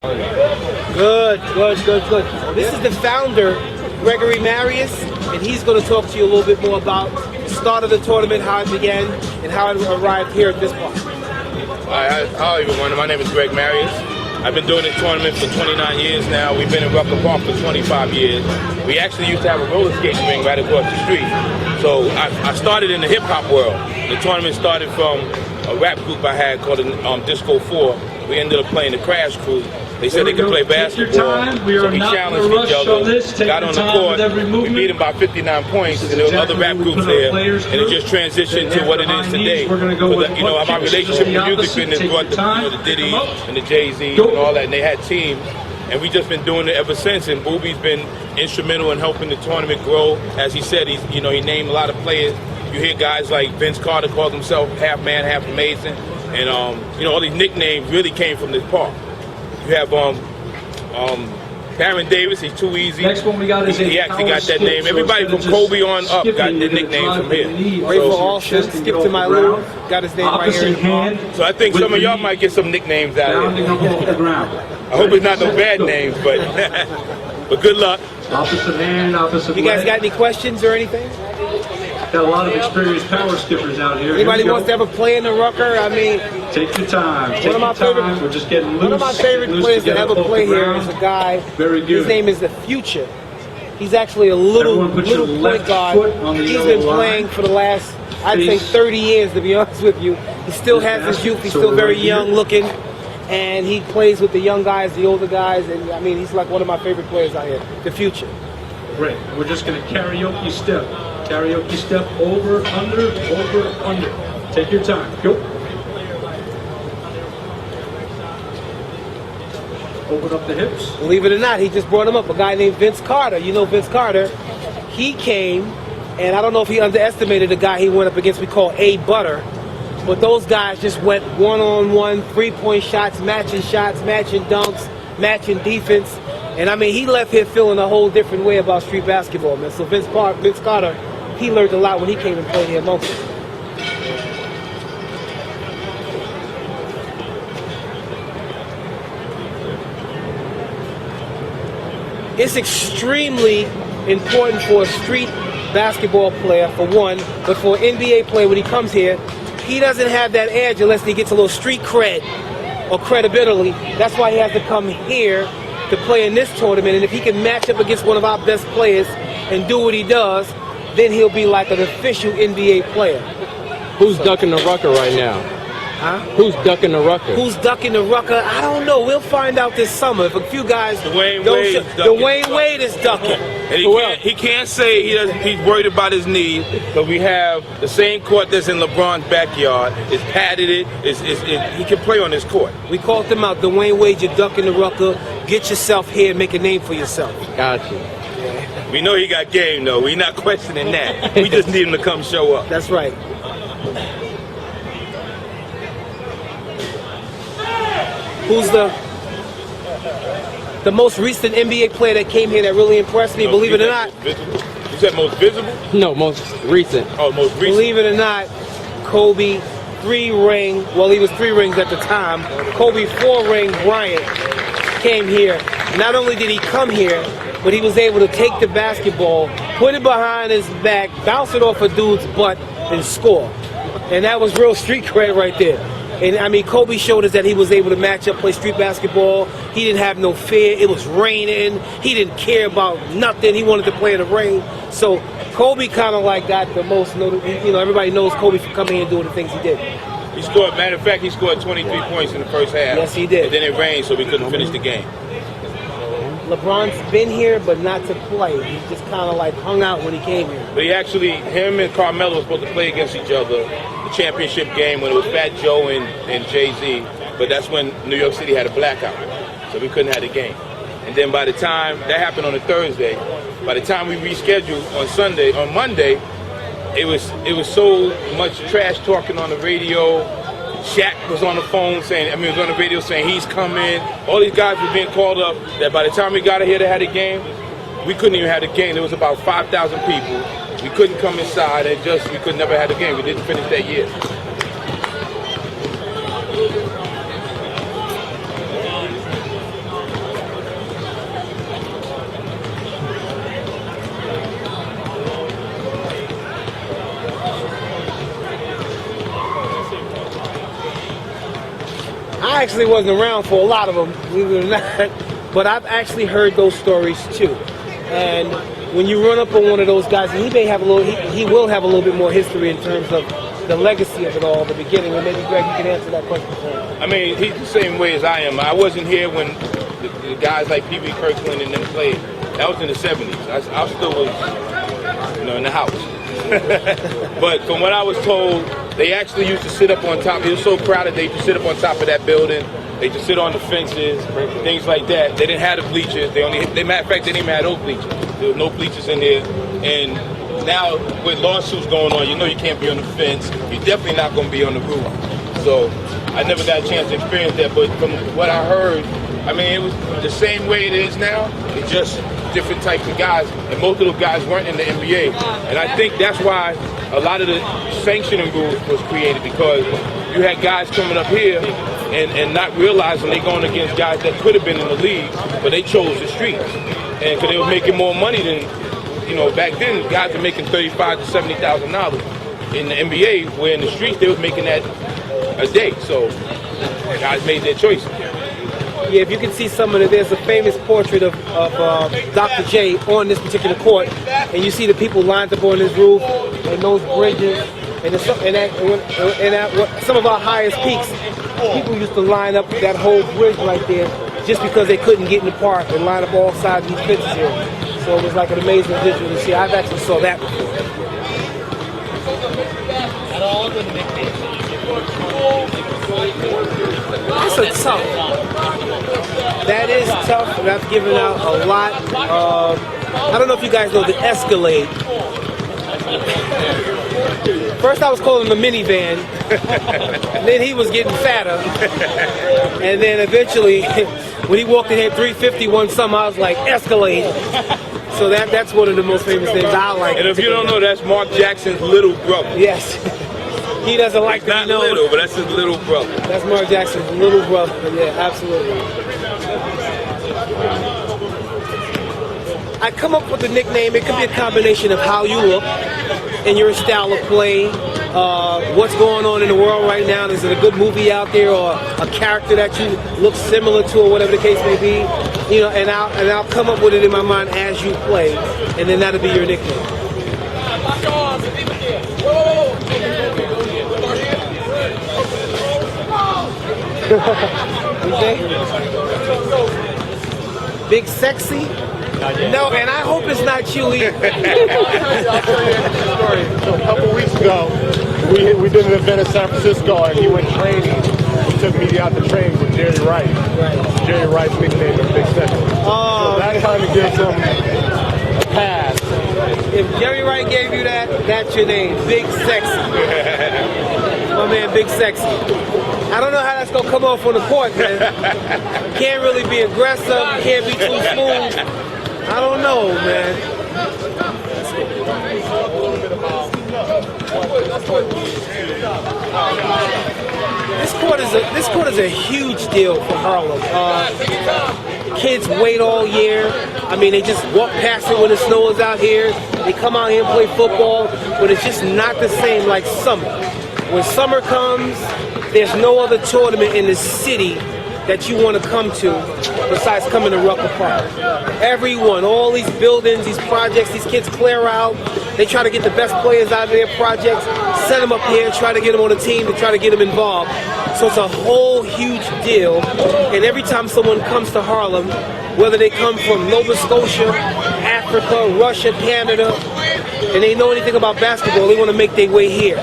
Good. This is the founder, Gregory Marius, and he's going to talk to you a little bit more about the start of the tournament, how it began, and how it arrived here at this park. Hi everyone, my name is Greg Marius. I've been doing this tournament for 29 years now. We've been in Rucker Park for 25 years. We actually used to have a roller skating ring right across the street. So I started in the hip hop world. The tournament started from a rap group I had called Disco 4. We ended up playing the Crash Crew. They said they could play basketball, so we challenged each other, got on the court, we beat them by 59 points, and there were other rap groups there, and it just transitioned to what it is today. So my relationship in the music business brought the Diddy and the Jay-Z and all that, and they had teams, and we just been doing it ever since, and Boobie's been instrumental in helping the tournament grow. As he said, he named a lot of players. You hear guys like Vince Carter calls himself half man, half amazing, and all these nicknames really came from this park. You have Baron Davis, he's too easy. Next one we got is he actually got that name. Everybody from Kobe on up got their nickname from here. Rayful Alston, Skip to My Lou, got his name right here. So I think some of y'all might get some nicknames out of it. I hope it's not no bad names, but but good luck. Opposite hand, opposite You guys got any questions or anything? Got a lot of experienced power skippers out here. Anybody wants to ever play in the Rucker? I mean, take your time. One of my favorite. We're just getting loose. One of my favorite players to ever play here is a guy. Very good. His name is the Future. He's actually a little point guard. He's been playing for the last, I'd say, 30 years. To be honest with you, he still has his youth. He's still very young looking, and he plays with the young guys, the older guys, and I mean, he's like one of my favorite players out here. The Future. Great. We're just going to karaoke step. Karaoke step, over, under, over, under. Take your time. Go. Open up the hips. Believe it or not, he just brought him up. A guy named Vince Carter. You know Vince Carter. He came, and I don't know if he underestimated the guy he went up against. We call A Butter. But those guys just went one-on-one, three-point shots, matching dunks, matching defense. And I mean, he left here feeling a whole different way about street basketball, man. So Vince Carter, he learned a lot when he came and played here amongst us. It's extremely important for a street basketball player, for one, but for an NBA player, when he comes here, he doesn't have that edge unless he gets a little street cred or credibility. That's why he has to come here to play in this tournament, and if he can match up against one of our best players and do what he does, then he'll be like an official NBA player. Who's ducking the Rucker right now? Huh? Who's ducking the Rucker? Who's ducking the Rucker? I don't know. We'll find out this summer. If a few guys Dwayne Wade is ducking. And he can't say he's worried about his knee, because we have the same court that's in LeBron's backyard. It's padded. He can play on this court. We called them out. Dwayne Wade, you're ducking the Rucker. Get yourself here and make a name for yourself. Gotcha. We know he got game, though. We're not questioning that. We just need him to come show up. That's right. Who's the most recent NBA player that came here that really impressed me? Believe it or not. You said most visible? No, most recent. Oh, most recent. Believe it or not, Kobe 3-ring. Well, he was 3 rings at the time. Kobe 4-ring Bryant came here. Not only did he come here, but he was able to take the basketball, put it behind his back, bounce it off a dude's butt, and score. And that was real street cred right there. And I mean, Kobe showed us that he was able to match up, play street basketball. He didn't have no fear. It was raining. He didn't care about nothing. He wanted to play in the rain. So Kobe kind of like got the most, everybody knows Kobe for coming here and doing the things he did. He scored, matter of fact, he scored 23 points in the first half. Yes, he did. And then it rained, so we couldn't finish the game. LeBron's been here, but not to play. He just kind of like hung out when he came here. But him and Carmelo were supposed to play against each other, the championship game when it was Fat Joe and Jay-Z. But that's when New York City had a blackout, so we couldn't have the game. And then by the time, that happened on a Thursday, by the time we rescheduled on Monday, it was so much trash talking on the radio. Shaq was on the phone was on the radio saying he's coming. All these guys were being called up that by the time we got here to have the game, we couldn't even have the game. There was about 5,000 people. We couldn't come inside and we could never have the game. We didn't finish that year. I actually wasn't around for a lot of them, believe it or not, but I've actually heard those stories too. And when you run up on one of those guys, he may have a little, he will have a little bit more history in terms of the legacy of it all, the beginning. And maybe Greg, you can answer that question for him. I mean, he's the same way as I am. I wasn't here when the guys like P.B. Kirkland and them played. That was in the 70s. I still was, in the house. But from what I was told, they actually used to sit up on top. It was so crowded, they used to sit up on top of that building. They used to sit on the fences, things like that. They didn't have the bleachers. Matter of fact, they didn't even have those bleachers. There was no bleachers in there. And now with lawsuits going on, you can't be on the fence. You're definitely not going to be on the roof. So I never got a chance to experience that. But from what I heard, I mean, it was the same way it is now. It's just different types of guys. And most of those guys weren't in the NBA. And I think that's why a lot of the sanctioning rules was created, because you had guys coming up here and not realizing they're going against guys that could have been in the league, but they chose the streets. And because they were making more money than, back then, guys were making $35,000 to $70,000 in the NBA, where in the streets they was making that a day. So guys made their choices. Yeah, if you can see there's a famous portrait of Dr. J on this particular court, and you see the people lined up on this roof and those bridges, and some of our highest peaks, people used to line up that whole bridge right there just because they couldn't get in the park and line up all sides of these fences here. So it was like an amazing visual to see. I've actually saw that before. That's a tough. That is tough, and I've given out a lot. I don't know if you guys know the Escalade. First I was calling him the minivan, and then he was getting fatter, and then eventually, when he walked in here 351 some, I was like, Escalade. So that's one of the most famous things I like. And if you don't know, that's Mark Jackson's little brother. Yes. He doesn't like to be known. Not little, but that's his little brother. That's Mark Jackson's little brother. Yeah, absolutely. I come up with a nickname. It could be a combination of how you look and your style of play, what's going on in the world right now. Is it a good movie out there, or a character that you look similar to, or whatever the case may be? And I'll come up with it in my mind as you play, and then that'll be your nickname. Big Sexy? No, and I hope it's not you either. So a couple weeks ago, we did an event in San Francisco, and he went training. He took me out to train with Jerry Wright. Right. Jerry Wright's nickname is Big Sexy. Oh, so that kind of gives him a pass. If Jerry Wright gave you that, that's your name, Big Sexy. My man, Big Sexy. I don't know how that's going to come off on the court, man. Can't really be aggressive, can't be too smooth. I don't know, man. This court is a huge deal for Harlem. Kids wait all year. I mean, they just walk past it when the snow is out here. They come out here and play football, but it's just not the same like summer. When summer comes, there's no other tournament in the city that you want to come to besides coming to Rucker Park. Everyone, all these buildings, these projects, these kids clear out. They try to get the best players out of their projects, send them up here, try to get them on a team, to try to get them involved. So it's a whole huge deal. And every time someone comes to Harlem, whether they come from Nova Scotia, Africa, Russia, Canada, and they know anything about basketball, they want to make their way here.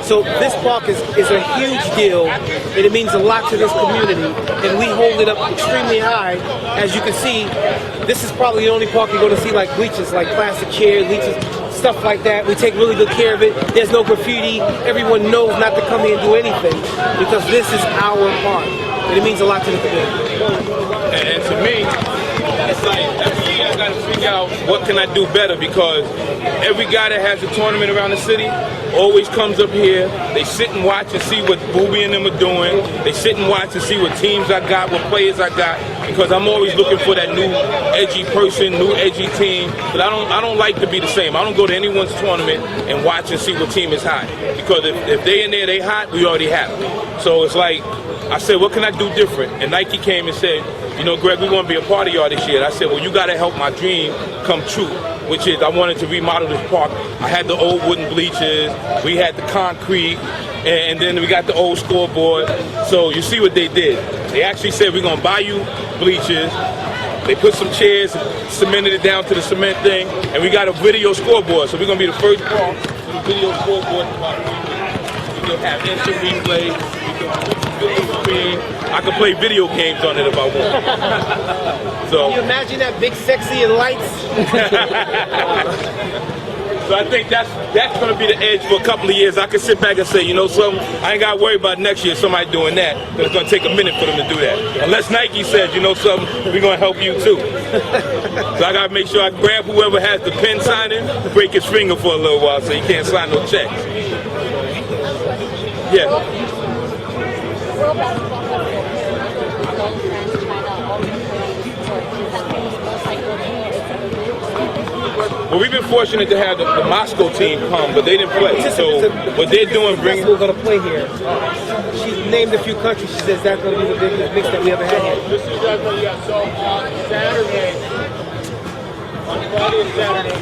So this park is a huge deal, and it means a lot to this community, and we hold it up extremely high. As you can see, this is probably the only park you're going to see like bleachers, like plastic chairs, bleachers, stuff like that. We take really good care of it. There's no graffiti. Everyone knows not to come here and do anything, because this is our park, and it means a lot to the community. And to me, it's like every year I got to figure out what can I do better, because every guy that has a tournament around the city always comes up here. They sit and watch and see what Boobie and them are doing. They sit and watch and see what teams I got, what players I got, because I'm always looking for that new edgy person, new edgy team. But I don't like to be the same. I don't go to anyone's tournament and watch and see what team is hot, because if they in there, they hot, we already have it. So it's like I said, what can I do different? And Nike came and said, you know, Greg, we want to be a part of y'all this year. And I said, well, you got to help my dream come true, which is I wanted to remodel this park. I had the old wooden bleachers, we had the concrete, and then we got the old scoreboard. So you see what they did. They actually said, we're going to buy you bleachers. They put some chairs, cemented it down to the cement thing, and we got a video scoreboard. So we're going to be the first park with a video scoreboard. We can have instant replay. We can put video screen. I can play video games on it if I want. So Can you imagine that big, sexy, and lights? So I think that's going to be the edge for a couple of years. I can sit back and say, you know something, I ain't got to worry about next year somebody doing that, because it's going to take a minute for them to do that. Unless Nike says, you know something, we're going to help you too. So I got to make sure I grab whoever has the pen signing, break his finger for a little while so he can't sign no checks. Yeah. World Basketball Festival, China, all these places, that famous motorcycle Well, we've been fortunate to have the Moscow team come, but they didn't play. So what they're doing, bringing. We're going to play here. She named a few countries. She says that's going to be the biggest mix that we ever had here. Just so you guys know, yeah, so on Saturday, on Friday and Saturday,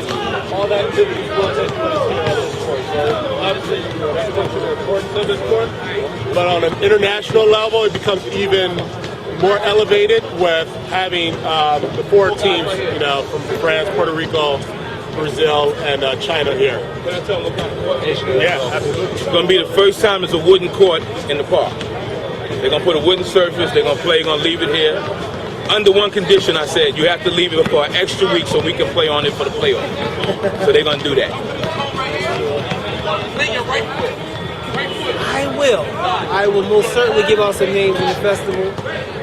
all that activities will take place here on this court. So obviously, that's to the importance of this court. But on an international level, it becomes even more elevated with having the 4 teams, you know, from France, Puerto Rico, Brazil, and China here. Can I tell them what kind of court? Yeah, absolutely. It's going to be the first time it's a wooden court in the park. They're going to put a wooden surface, they're going to play, going to leave it here. Under one condition, I said, you have to leave it for an extra week so we can play on it for the playoff. So they're going to do that. I will most certainly give out some names in the festival.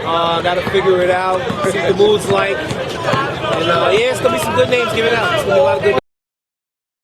Got to figure it out, see what the mood's like. And yeah, it's going to be some good names given out. It's going to be a lot of good